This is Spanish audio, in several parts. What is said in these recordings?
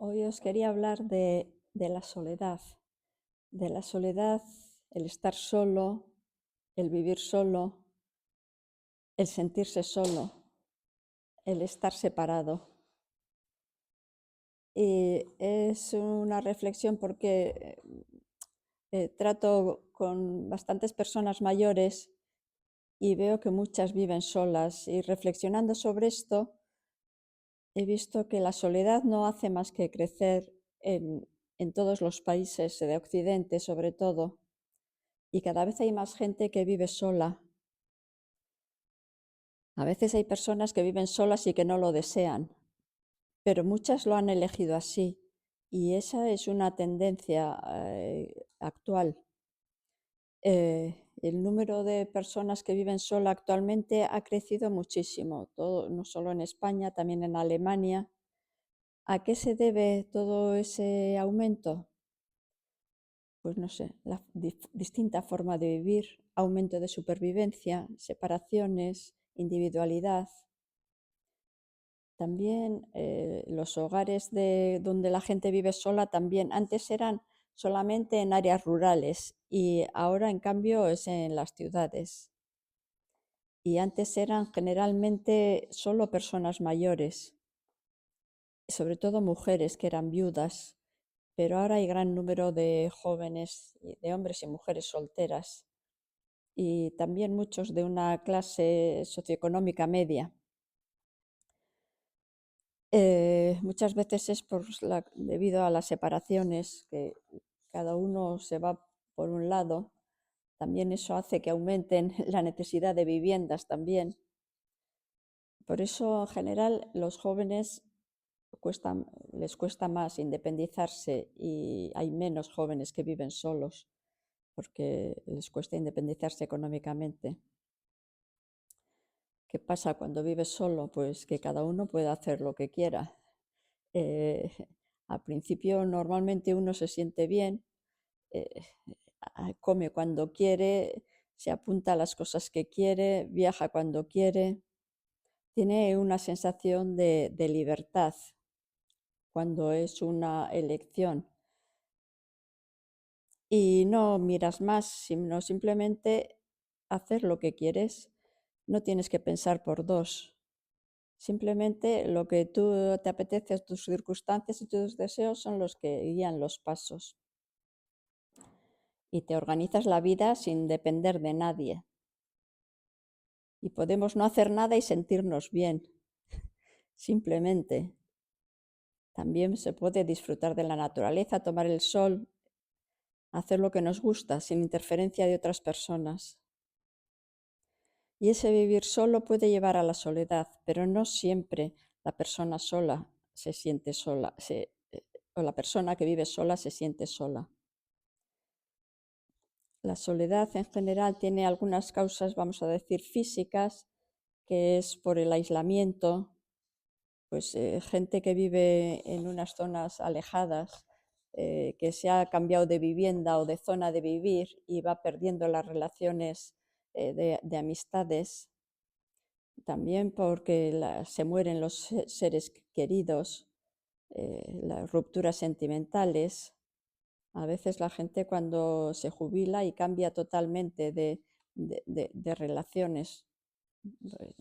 Hoy os quería hablar de la soledad, el estar solo, el vivir solo, el sentirse solo, el estar separado. Y es una reflexión porque trato con bastantes personas mayores y veo que muchas viven solas. Y reflexionando sobre esto, he visto que la soledad no hace más que crecer en todos los países de Occidente, sobre todo. Y cada vez hay más gente que vive sola. A veces hay personas que viven solas y que no lo desean, pero muchas lo han elegido así. Y esa es una tendencia actual. El número de personas que viven sola actualmente ha crecido muchísimo, no solo en España, también en Alemania. ¿A qué se debe todo ese aumento? Pues no sé, la distinta forma de vivir, aumento de supervivencia, separaciones, individualidad. También los hogares donde la gente vive sola también antes eran solamente en áreas rurales y ahora en cambio es en las ciudades. Y antes eran generalmente solo personas mayores, sobre todo mujeres que eran viudas, pero ahora hay gran número de jóvenes, de hombres y mujeres solteras y también muchos de una clase socioeconómica media. Muchas veces es debido a las separaciones, que cada uno se va por un lado. También eso hace que aumenten la necesidad de viviendas también. Por eso, en general, los jóvenes les cuesta más independizarse y hay menos jóvenes que viven solos porque les cuesta independizarse económicamente. ¿Qué pasa cuando vives solo? Pues que cada uno puede hacer lo que quiera. Eh, Al principio normalmente uno se siente bien, eh, come cuando quiere, se apunta a las cosas que quiere, viaja cuando quiere, tiene una sensación de libertad cuando es una elección. Y no miras más, sino simplemente hacer lo que quieres. No tienes que pensar por dos. Simplemente lo que tú te apetece, tus circunstancias y tus deseos son los que guían los pasos. Y te organizas la vida sin depender de nadie. Y podemos no hacer nada y sentirnos bien, simplemente. También se puede disfrutar de la naturaleza, tomar el sol, hacer lo que nos gusta sin interferencia de otras personas. Y ese vivir solo puede llevar a la soledad, pero no siempre la persona sola se siente sola, o la persona que vive sola se siente sola. La soledad en general tiene algunas causas, vamos a decir, físicas, que es por el aislamiento, pues gente que vive en unas zonas alejadas, que se ha cambiado de vivienda o de zona de vivir y va perdiendo las relaciones de amistades. También porque se mueren los seres queridos, las rupturas sentimentales. A veces la gente cuando se jubila y cambia totalmente de relaciones,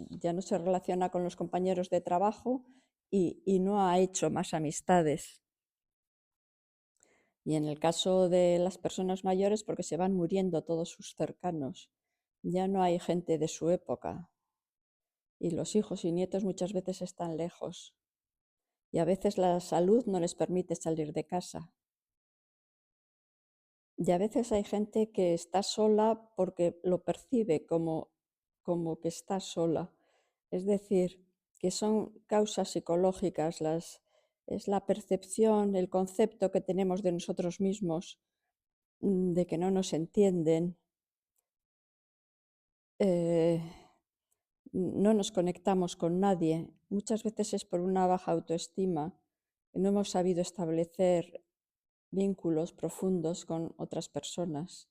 ya no se relaciona con los compañeros de trabajo y no ha hecho más amistades. Y en el caso de las personas mayores, porque se van muriendo todos sus cercanos, ya no hay gente de su época. Y los hijos y nietos muchas veces están lejos. Y a veces la salud no les permite salir de casa. Y a veces hay gente que está sola porque lo percibe como que está sola. Es decir, que son causas psicológicas, es la percepción, el concepto que tenemos de nosotros mismos, de que no nos entienden. No nos conectamos con nadie. Muchas veces es por una baja autoestima, que no hemos sabido establecer vínculos profundos con otras personas.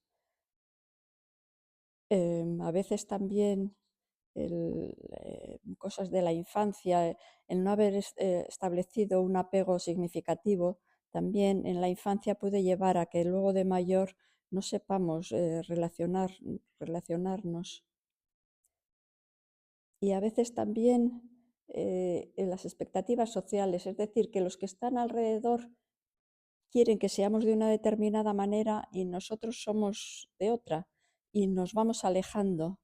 A veces también cosas de la infancia, el no haber establecido un apego significativo, también en la infancia puede llevar a que luego de mayor no sepamos relacionarnos. Y a veces también en las expectativas sociales, es decir, que los que están alrededor quieren que seamos de una determinada manera y nosotros somos de otra y nos vamos alejando.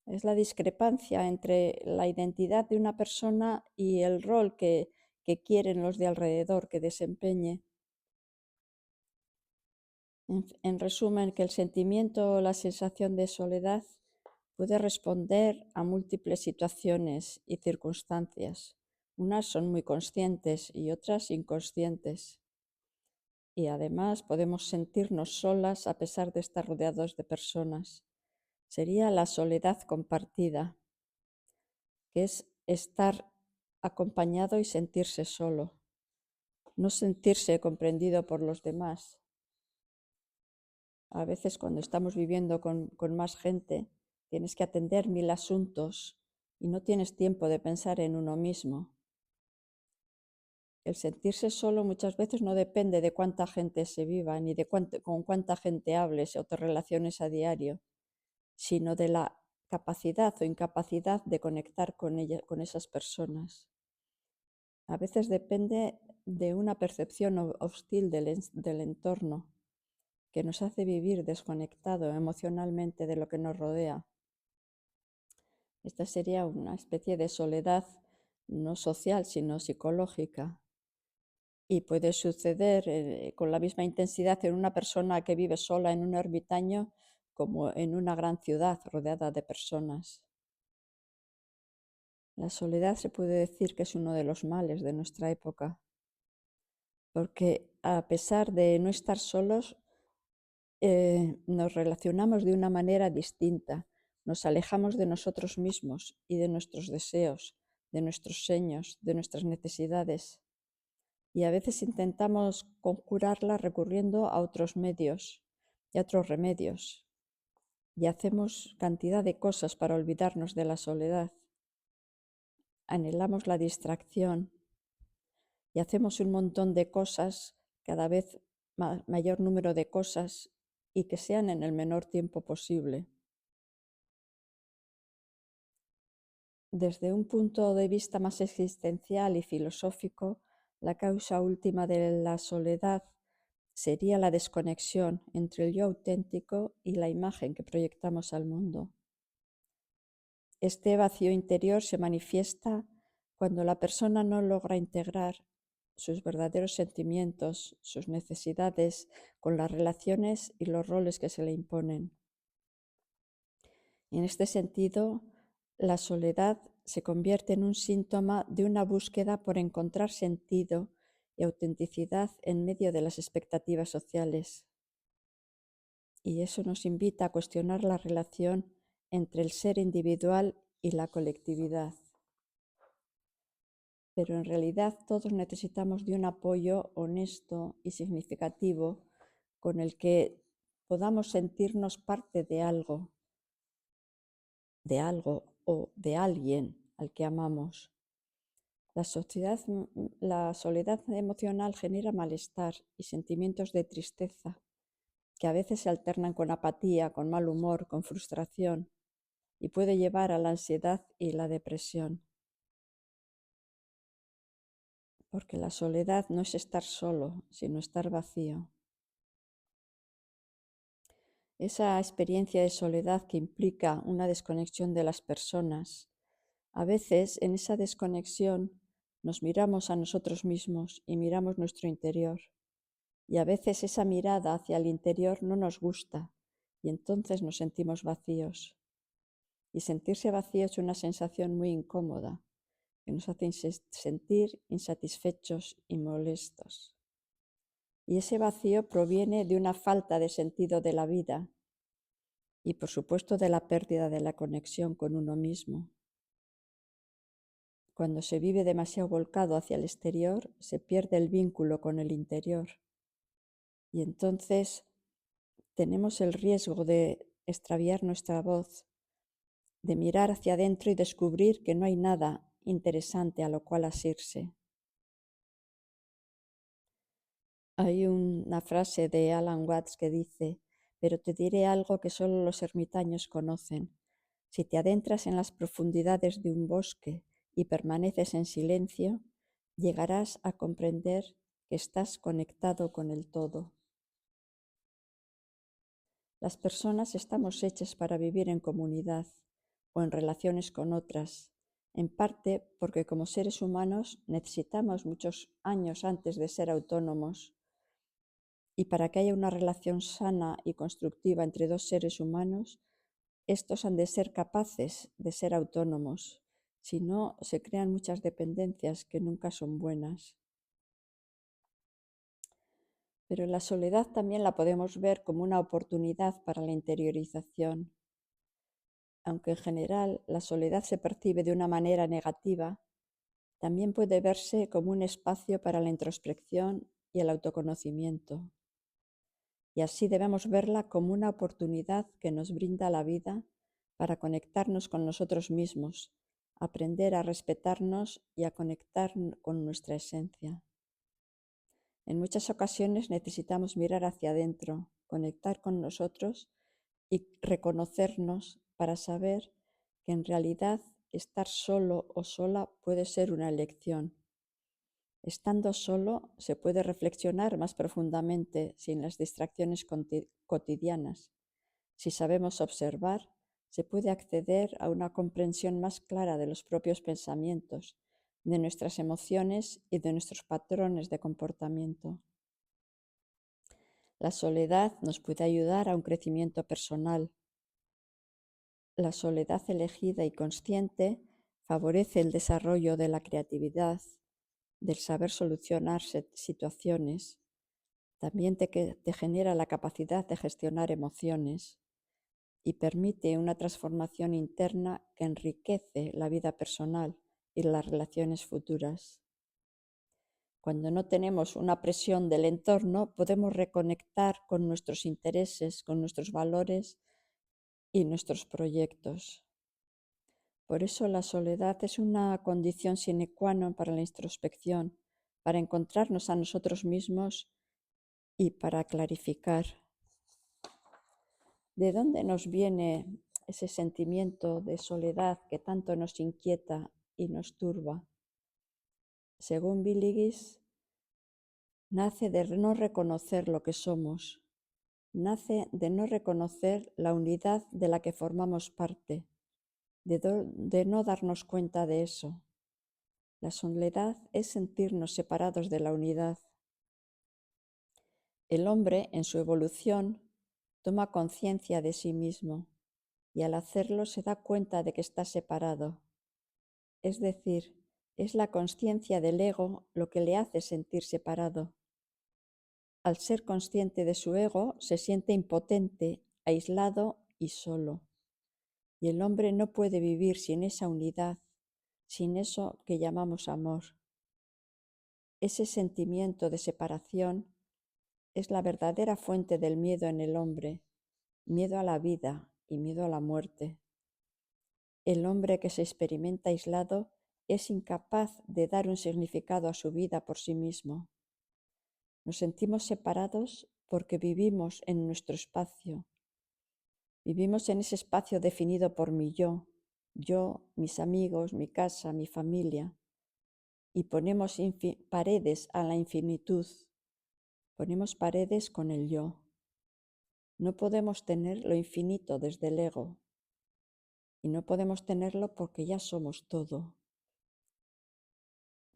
Es la discrepancia entre la identidad de una persona y el rol que quieren los de alrededor que desempeñe. En resumen, que el sentimiento o la sensación de soledad puede responder a múltiples situaciones y circunstancias. Unas son muy conscientes y otras inconscientes. Y además podemos sentirnos solas a pesar de estar rodeados de personas. Sería la soledad compartida, que es estar acompañado y sentirse solo, no sentirse comprendido por los demás. A veces cuando estamos viviendo con más gente, tienes que atender 1000 asuntos y no tienes tiempo de pensar en uno mismo. El sentirse solo muchas veces no depende de cuánta gente se viva, ni de con cuánta gente hables o te relaciones a diario, sino de la capacidad o incapacidad de conectar con esas personas. A veces depende de una percepción hostil del entorno que nos hace vivir desconectado emocionalmente de lo que nos rodea. Esta sería una especie de soledad no social, sino psicológica. Y puede suceder con la misma intensidad en una persona que vive sola en un ermitaño como en una gran ciudad rodeada de personas. La soledad se puede decir que es uno de los males de nuestra época, porque a pesar de no estar solos, nos relacionamos de una manera distinta, nos alejamos de nosotros mismos y de nuestros deseos, de nuestros sueños, de nuestras necesidades. Y a veces intentamos conjurarla recurriendo a otros medios y a otros remedios. Y hacemos cantidad de cosas para olvidarnos de la soledad. Anhelamos la distracción y hacemos un montón de cosas, cada vez mayor número de cosas y que sean en el menor tiempo posible. Desde un punto de vista más existencial y filosófico, la causa última de la soledad sería la desconexión entre el yo auténtico y la imagen que proyectamos al mundo. Este vacío interior se manifiesta cuando la persona no logra integrar sus verdaderos sentimientos, sus necesidades con las relaciones y los roles que se le imponen. En este sentido, la soledad se convierte en un síntoma de una búsqueda por encontrar sentido y autenticidad en medio de las expectativas sociales. Y eso nos invita a cuestionar la relación entre el ser individual y la colectividad. Pero en realidad todos necesitamos de un apoyo honesto y significativo con el que podamos sentirnos parte de algo o de alguien al que amamos. La soledad emocional genera malestar y sentimientos de tristeza, que a veces se alternan con apatía, con mal humor, con frustración, y puede llevar a la ansiedad y la depresión. Porque la soledad no es estar solo, sino estar vacío. Esa experiencia de soledad que implica una desconexión de las personas, a veces en esa desconexión nos miramos a nosotros mismos y miramos nuestro interior. Y a veces esa mirada hacia el interior no nos gusta y entonces nos sentimos vacíos. Y sentirse vacío es una sensación muy incómoda que nos hace sentir insatisfechos y molestos. Y ese vacío proviene de una falta de sentido de la vida y por supuesto de la pérdida de la conexión con uno mismo. Cuando se vive demasiado volcado hacia el exterior, se pierde el vínculo con el interior. Y entonces tenemos el riesgo de extraviar nuestra voz de mirar hacia adentro y descubrir que no hay nada interesante a lo cual asirse. Hay una frase de Alan Watts que dice: pero te diré algo que solo los ermitaños conocen. Si te adentras en las profundidades de un bosque y permaneces en silencio, llegarás a comprender que estás conectado con el todo. Las personas estamos hechas para vivir en comunidad o en relaciones con otras, en parte porque como seres humanos necesitamos muchos años antes de ser autónomos, y para que haya una relación sana y constructiva entre dos seres humanos, estos han de ser capaces de ser autónomos, si no se crean muchas dependencias que nunca son buenas. Pero la soledad también la podemos ver como una oportunidad para la interiorización. Aunque en general la soledad se percibe de una manera negativa, también puede verse como un espacio para la introspección y el autoconocimiento. Y así debemos verla como una oportunidad que nos brinda la vida para conectarnos con nosotros mismos, aprender a respetarnos y a conectar con nuestra esencia. En muchas ocasiones necesitamos mirar hacia adentro, conectar con nosotros y reconocernos para saber que en realidad estar solo o sola puede ser una elección. Estando solo se puede reflexionar más profundamente sin las distracciones cotidianas. Si sabemos observar, se puede acceder a una comprensión más clara de los propios pensamientos, de nuestras emociones y de nuestros patrones de comportamiento. La soledad nos puede ayudar a un crecimiento personal. La soledad elegida y consciente favorece el desarrollo de la creatividad, del saber solucionar situaciones. También te genera la capacidad de gestionar emociones y permite una transformación interna que enriquece la vida personal y las relaciones futuras. Cuando no tenemos una presión del entorno, podemos reconectar con nuestros intereses, con nuestros valores y nuestros proyectos. Por eso la soledad es una condición sine qua non para la introspección, para encontrarnos a nosotros mismos y para clarificar. ¿De dónde nos viene ese sentimiento de soledad que tanto nos inquieta y nos turba? Según Billigis, nace de no reconocer lo que somos, nace de no reconocer la unidad de la que formamos parte, de no darnos cuenta de eso. La soledad es sentirnos separados de la unidad. El hombre, en su evolución, toma conciencia de sí mismo y al hacerlo se da cuenta de que está separado. Es decir, es la consciencia del ego lo que le hace sentir separado. Al ser consciente de su ego, se siente impotente, aislado y solo. Y el hombre no puede vivir sin esa unidad, sin eso que llamamos amor. Ese sentimiento de separación es la verdadera fuente del miedo en el hombre, miedo a la vida y miedo a la muerte. El hombre que se experimenta aislado es incapaz de dar un significado a su vida por sí mismo. Nos sentimos separados porque vivimos en nuestro espacio. Vivimos en ese espacio definido por mi yo, mis amigos, mi casa, mi familia, y ponemos paredes a la infinitud. Ponemos paredes con el yo. No podemos tener lo infinito desde el ego, y no podemos tenerlo porque ya somos todo.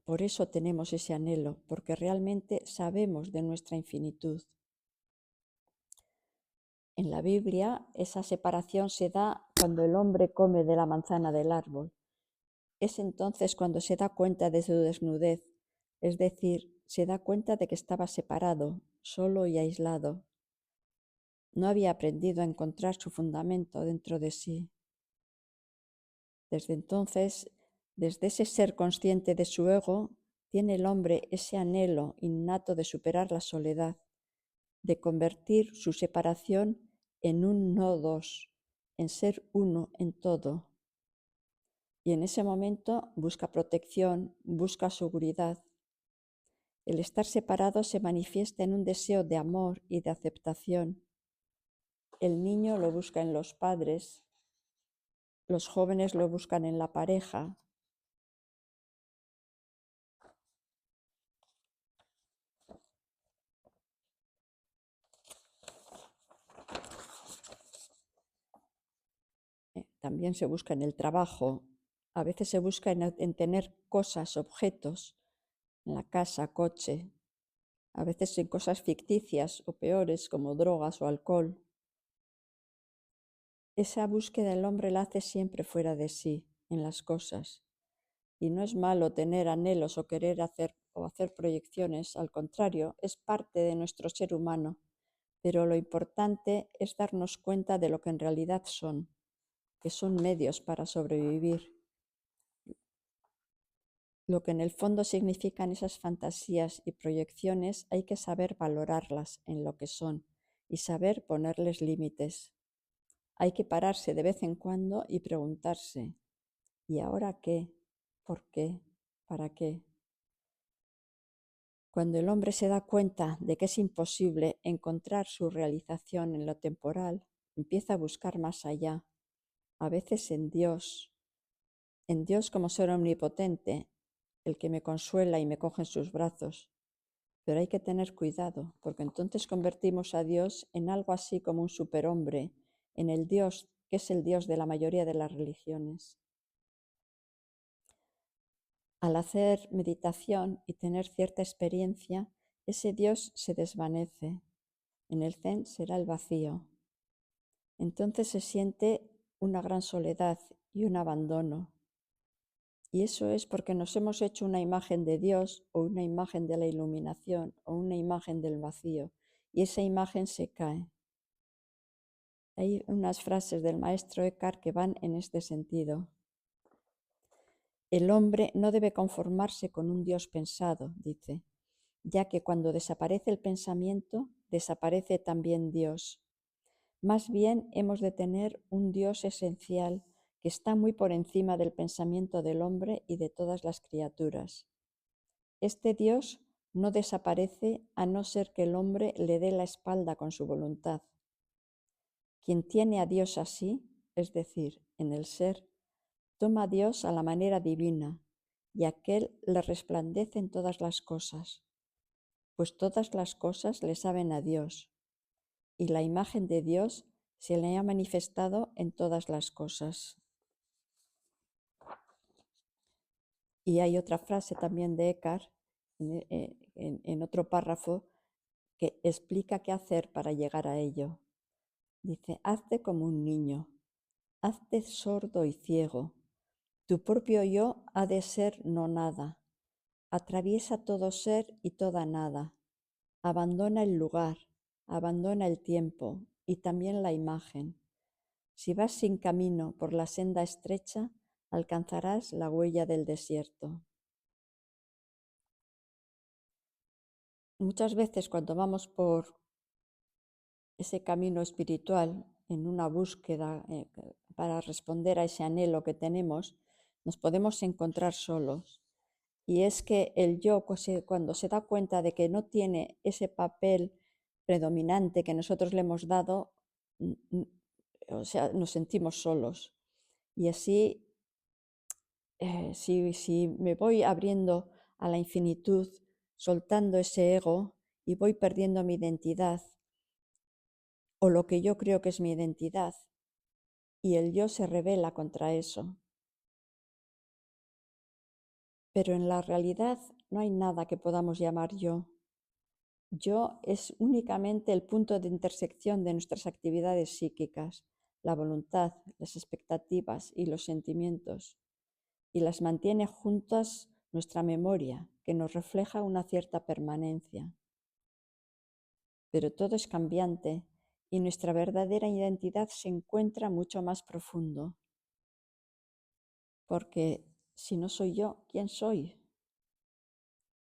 Por eso tenemos ese anhelo, porque realmente sabemos de nuestra infinitud. En la Biblia, esa separación se da cuando el hombre come de la manzana del árbol. Es entonces cuando se da cuenta de su desnudez, es decir, se da cuenta de que estaba separado, solo y aislado. No había aprendido a encontrar su fundamento dentro de sí. Desde entonces, desde ese ser consciente de su ego, tiene el hombre ese anhelo innato de superar la soledad, de convertir su separación en un no dos, en ser uno en todo, Y en ese momento busca protección, busca seguridad. El estar separado se manifiesta en un deseo de amor y de aceptación. El niño lo busca en los padres, los jóvenes lo buscan en la pareja. También se busca en el trabajo. A veces se busca en tener cosas, objetos, en la casa, coche. A veces en cosas ficticias o peores como drogas o alcohol. Esa búsqueda el hombre la hace siempre fuera de sí, en las cosas. Y no es malo tener anhelos o querer hacer proyecciones, al contrario, es parte de nuestro ser humano. Pero lo importante es darnos cuenta de lo que en realidad son, que son medios para sobrevivir. Lo que en el fondo significan esas fantasías y proyecciones hay que saber valorarlas en lo que son y saber ponerles límites. Hay que pararse de vez en cuando y preguntarse, ¿y ahora qué? ¿Por qué? ¿Para qué? Cuando el hombre se da cuenta de que es imposible encontrar su realización en lo temporal, empieza a buscar más allá, a veces en Dios como ser omnipotente, el que me consuela y me coge en sus brazos. Pero hay que tener cuidado, porque entonces convertimos a Dios en algo así como un superhombre, en el Dios que es el Dios de la mayoría de las religiones. Al hacer meditación y tener cierta experiencia, ese Dios se desvanece. En el Zen será el vacío. Entonces se siente una gran soledad y un abandono. Y eso es porque nos hemos hecho una imagen de Dios o una imagen de la iluminación o una imagen del vacío. Y esa imagen se cae. Hay unas frases del maestro Eckhart que van en este sentido. El hombre no debe conformarse con un Dios pensado, dice, ya que cuando desaparece el pensamiento, desaparece también Dios. Más bien hemos de tener un Dios esencial que está muy por encima del pensamiento del hombre y de todas las criaturas. Este Dios no desaparece a no ser que el hombre le dé la espalda con su voluntad. Quien tiene a Dios así, es decir, en el ser, toma a Dios a la manera divina, y aquel le resplandece en todas las cosas, pues todas las cosas le saben a Dios, y la imagen de Dios se le ha manifestado en todas las cosas. Y hay otra frase también de Eckhart, en otro párrafo, que explica qué hacer para llegar a ello. Dice, hazte como un niño, hazte sordo y ciego. Tu propio yo ha de ser no nada. Atraviesa todo ser y toda nada. Abandona el lugar, abandona el tiempo y también la imagen. Si vas sin camino por la senda estrecha, alcanzarás la huella del desierto. Muchas veces cuando vamos por ese camino espiritual, en una búsqueda para responder a ese anhelo que tenemos, nos podemos encontrar solos. Y es que el yo, cuando se da cuenta de que no tiene ese papel predominante que nosotros le hemos dado, o sea, nos sentimos solos. Y así, si me voy abriendo a la infinitud, soltando ese ego y voy perdiendo mi identidad, o lo que yo creo que es mi identidad, y el yo se rebela contra eso. Pero en la realidad no hay nada que podamos llamar yo. Yo es únicamente el punto de intersección de nuestras actividades psíquicas, la voluntad, las expectativas y los sentimientos, y las mantiene juntas nuestra memoria, que nos refleja una cierta permanencia. Pero todo es cambiante y nuestra verdadera identidad se encuentra mucho más profundo. Porque si no soy yo, ¿quién soy?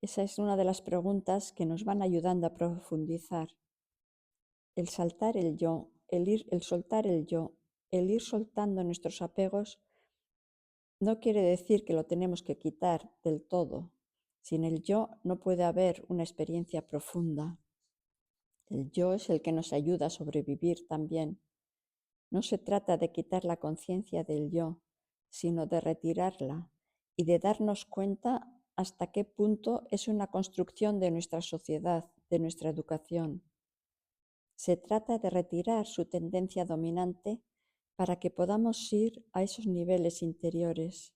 Esa es una de las preguntas que nos van ayudando a profundizar. El saltar el yo, el soltar el yo, el ir soltando nuestros apegos, No quiere decir que lo tenemos que quitar del todo. Sin el yo no puede haber una experiencia profunda. El yo es el que nos ayuda a sobrevivir también. No se trata de quitar la conciencia del yo, sino de retirarla y de darnos cuenta hasta qué punto es una construcción de nuestra sociedad, de nuestra educación. Se trata de retirar su tendencia dominante para que podamos ir a esos niveles interiores.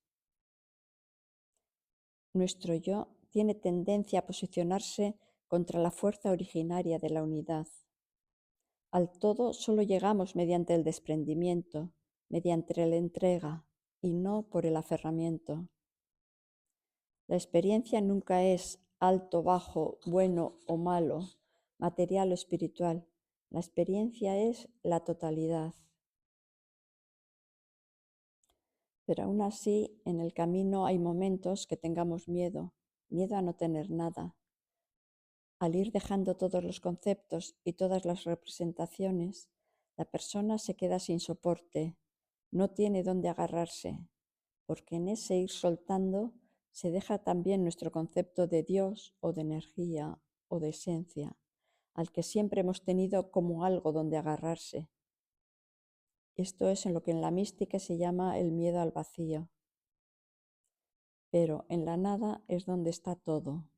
Nuestro yo tiene tendencia a posicionarse contra la fuerza originaria de la unidad. Al todo solo llegamos mediante el desprendimiento, mediante la entrega y no por el aferramiento. La experiencia nunca es alto, bajo, bueno o malo, material o espiritual. La experiencia es la totalidad. Pero aún así, en el camino hay momentos que tengamos miedo, miedo a no tener nada. Al ir dejando todos los conceptos y todas las representaciones, la persona se queda sin soporte, no tiene dónde agarrarse, porque en ese ir soltando se deja también nuestro concepto de Dios o de energía o de esencia, al que siempre hemos tenido como algo donde agarrarse. Esto es en lo que en la mística se llama el miedo al vacío. Pero en la nada es donde está todo.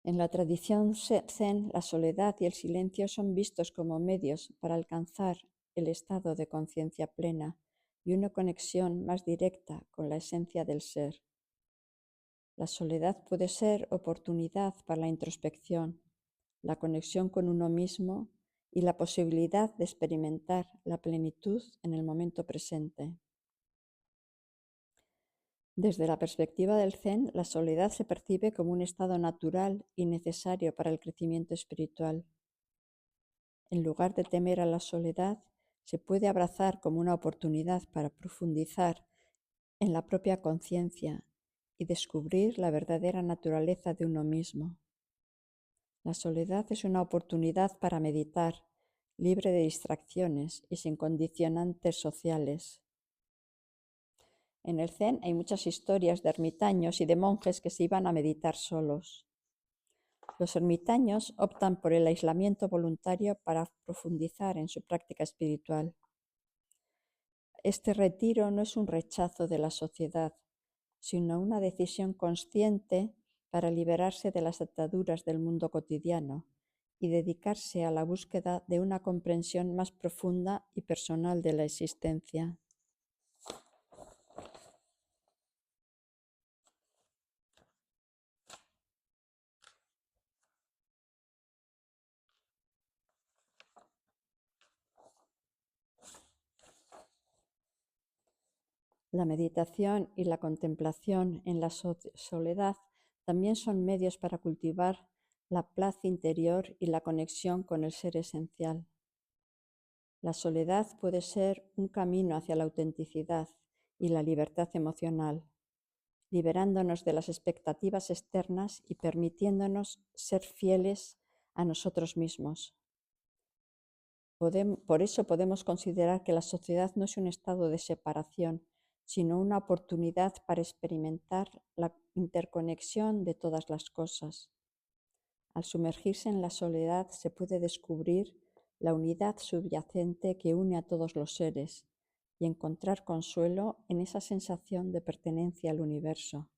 En la tradición zen, la soledad y el silencio son vistos como medios para alcanzar el estado de conciencia plena y una conexión más directa con la esencia del ser. La soledad puede ser oportunidad para la introspección, la conexión con uno mismo y la posibilidad de experimentar la plenitud en el momento presente. Desde la perspectiva del Zen, la soledad se percibe como un estado natural y necesario para el crecimiento espiritual. En lugar de temer a la soledad, se puede abrazar como una oportunidad para profundizar en la propia conciencia y descubrir la verdadera naturaleza de uno mismo. La soledad es una oportunidad para meditar, libre de distracciones y sin condicionantes sociales. En el Zen hay muchas historias de ermitaños y de monjes que se iban a meditar solos. Los ermitaños optan por el aislamiento voluntario para profundizar en su práctica espiritual. Este retiro no es un rechazo de la sociedad, sino una decisión consciente para liberarse de las ataduras del mundo cotidiano y dedicarse a la búsqueda de una comprensión más profunda y personal de la existencia. La meditación y la contemplación en la soledad también son medios para cultivar la paz interior y la conexión con el ser esencial. La soledad puede ser un camino hacia la autenticidad y la libertad emocional, liberándonos de las expectativas externas y permitiéndonos ser fieles a nosotros mismos. Por eso podemos considerar que la sociedad no es un estado de separación, sino una oportunidad para experimentar la interconexión de todas las cosas. Al sumergirse en la soledad se puede descubrir la unidad subyacente que une a todos los seres y encontrar consuelo en esa sensación de pertenencia al universo.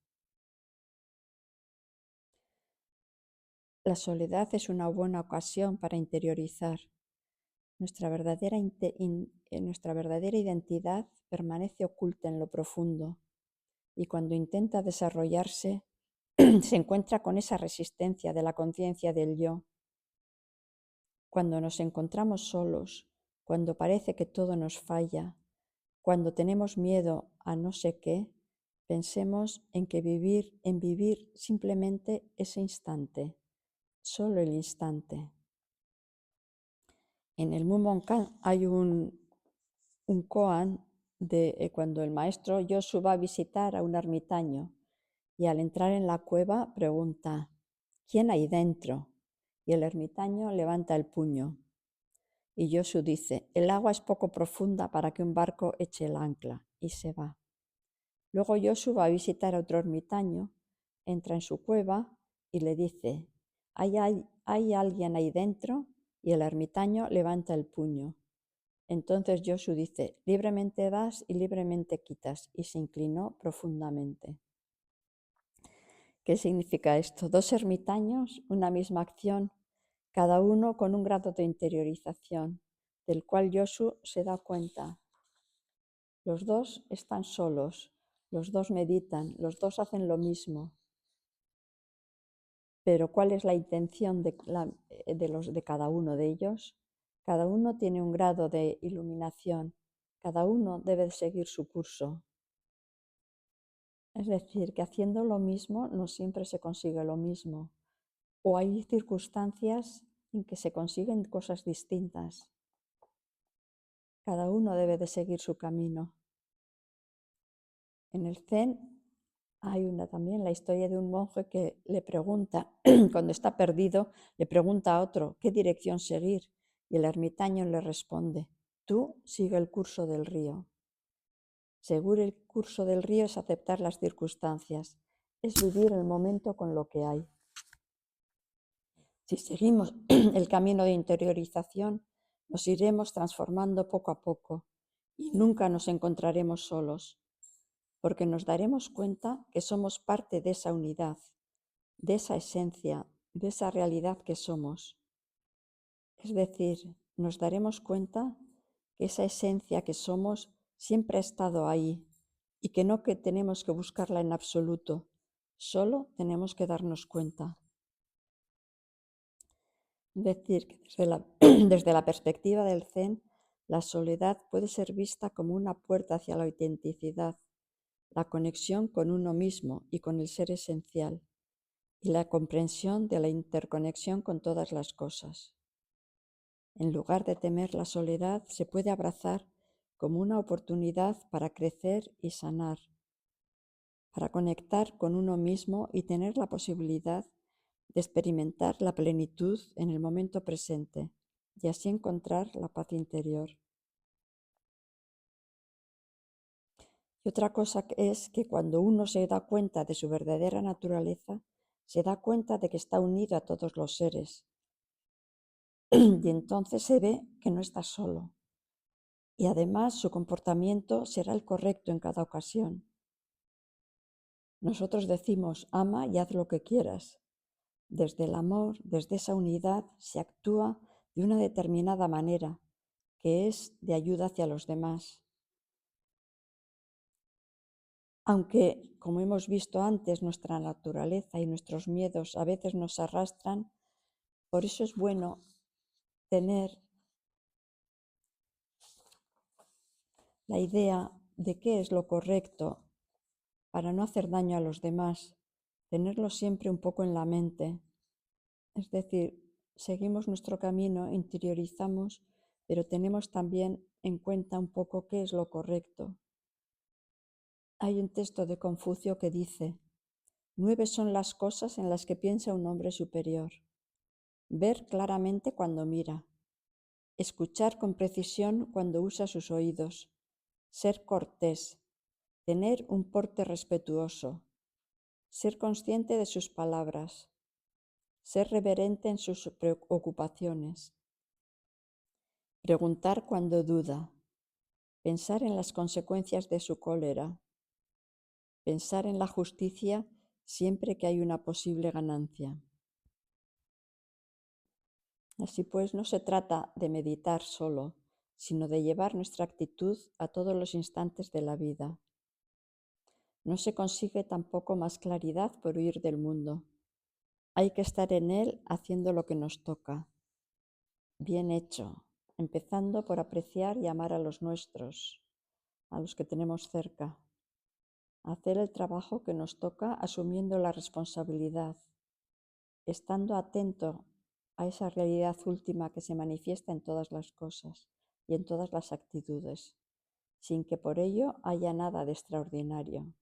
La soledad es una buena ocasión para interiorizar. Nuestra verdadera identidad permanece oculta en lo profundo y cuando intenta desarrollarse se encuentra con esa resistencia de la conciencia del yo. Cuando nos encontramos solos, cuando parece que todo nos falla, cuando tenemos miedo a no sé qué, pensemos en vivir simplemente ese instante, solo el instante. En el Mumonkan hay un koan de cuando el maestro Yosu va a visitar a un ermitaño y al entrar en la cueva pregunta: ¿quién hay dentro? Y el ermitaño levanta el puño. Y Josu dice, el agua es poco profunda para que un barco eche el ancla, y se va. Luego Josu va a visitar a otro ermitaño, entra en su cueva y le dice, ¿hay alguien ahí dentro? Y el ermitaño levanta el puño. Entonces Josu dice, libremente vas y libremente quitas, y se inclinó profundamente. ¿Qué significa esto? Dos ermitaños, una misma acción, cada uno con un grado de interiorización, del cual Josu se da cuenta. Los dos están solos, los dos meditan, los dos hacen lo mismo. Pero ¿cuál es la intención de cada uno de ellos? Cada uno tiene un grado de iluminación, cada uno debe seguir su curso. Es decir, que haciendo lo mismo no siempre se consigue lo mismo, o hay circunstancias en que se consiguen cosas distintas. Cada uno debe de seguir su camino. En el Zen hay también la historia de un monje que le pregunta, cuando está perdido, le pregunta a otro qué dirección seguir, y el ermitaño le responde, tú sigue el curso del río. Seguir el curso del río es aceptar las circunstancias, es vivir el momento con lo que hay. Si seguimos el camino de interiorización, nos iremos transformando poco a poco y nunca nos encontraremos solos, porque nos daremos cuenta que somos parte de esa unidad, de esa esencia, de esa realidad que somos. Es decir, nos daremos cuenta que esa esencia que somos siempre ha estado ahí y que no que tenemos que buscarla en absoluto, solo tenemos que darnos cuenta. Es decir, que desde la perspectiva del Zen, la soledad puede ser vista como una puerta hacia la autenticidad, la conexión con uno mismo y con el ser esencial, y la comprensión de la interconexión con todas las cosas. En lugar de temer la soledad, se puede abrazar como una oportunidad para crecer y sanar, para conectar con uno mismo y tener la posibilidad de experimentar la plenitud en el momento presente y así encontrar la paz interior. Y otra cosa es que cuando uno se da cuenta de su verdadera naturaleza, se da cuenta de que está unido a todos los seres y entonces se ve que no está solo. Y además su comportamiento será el correcto en cada ocasión. Nosotros decimos, ama y haz lo que quieras. Desde el amor, desde esa unidad, se actúa de una determinada manera, que es de ayuda hacia los demás. Aunque, como hemos visto antes, nuestra naturaleza y nuestros miedos a veces nos arrastran, por eso es bueno tener la idea de qué es lo correcto para no hacer daño a los demás, tenerlo siempre un poco en la mente. Es decir, seguimos nuestro camino, interiorizamos, pero tenemos también en cuenta un poco qué es lo correcto. Hay un texto de Confucio que dice, 9 son las cosas en las que piensa un hombre superior. Ver claramente cuando mira, escuchar con precisión cuando usa sus oídos, ser cortés, tener un porte respetuoso, ser consciente de sus palabras, ser reverente en sus preocupaciones, preguntar cuando duda, pensar en las consecuencias de su cólera, pensar en la justicia siempre que hay una posible ganancia. Así pues, no se trata de meditar solo, sino de llevar nuestra actitud a todos los instantes de la vida. No se consigue tampoco más claridad por huir del mundo. Hay que estar en él haciendo lo que nos toca. Bien hecho, empezando por apreciar y amar a los nuestros, a los que tenemos cerca. Hacer el trabajo que nos toca asumiendo la responsabilidad, estando atento a esa realidad última que se manifiesta en todas las cosas y en todas las actitudes, sin que por ello haya nada de extraordinario.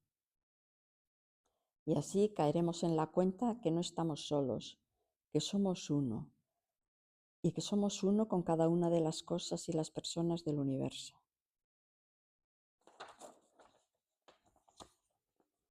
Y así caeremos en la cuenta que no estamos solos, que somos uno, y que somos uno con cada una de las cosas y las personas del universo.